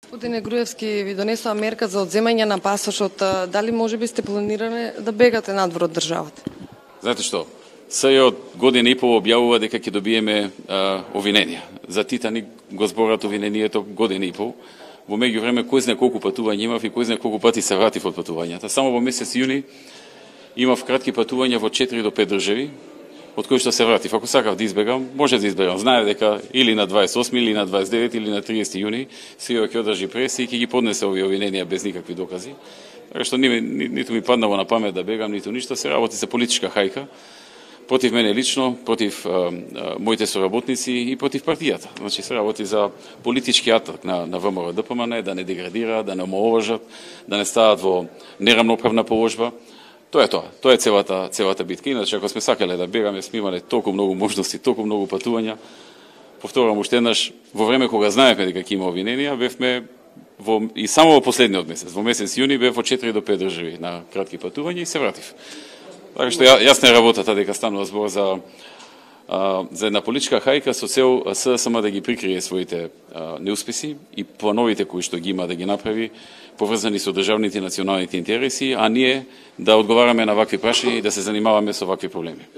Господине Груевски, ви донесоа мерка за одземање на пасошот. Дали можеби сте планирале да бегате надвор од државата? Знаете што? Се од година и пол објавува дека ќе добиеме обвиненија. За Титаник го зборат обвинението година и пол. Во меѓувреме кој знае колку патувања имав и кој знае колку пати се вратив од патувањата. Само во месец јуни имав кратки патувања во 4 до 5 држави, од кои што се вратив. Ако сакав да избегам, може да избегам. Знае дека или на 28, или на 29, или на 30 јуни СИО ќе одржи преси и ќе ги поднесе овие обвиненија без никакви докази. Така што ниту ми паднало на памет да бегам, ниту ништо. Се работи за политичка хајка против мене лично, против моите соработници и против партијата. Значи се работи за политички атак на ВМРО ДПМН, да не деградира, да не омаловажат, да не стават во нерамноправна положба. Тоа е тоа. Тоа е целата битка. Иначе, ако сме сакале да бегаме, сме имале толку многу можности, толку многу патувања. Повторувам уште еднаш, во време кога знаевме дека ќе има обвиненија, бевме и само во последниот месец, во месец јуни бев во 4 до 5 држави на кратки патувања и се вратив. Така што јасна е работата дека станува збор за една политичка хајка со цел СДСМ да ги прикрие своите неуспеси и плановите кои што ги има да ги направи поврзани со државните и националните интереси, а ние да одговараме на вакви прашања и да се занимаваме со вакви проблеми.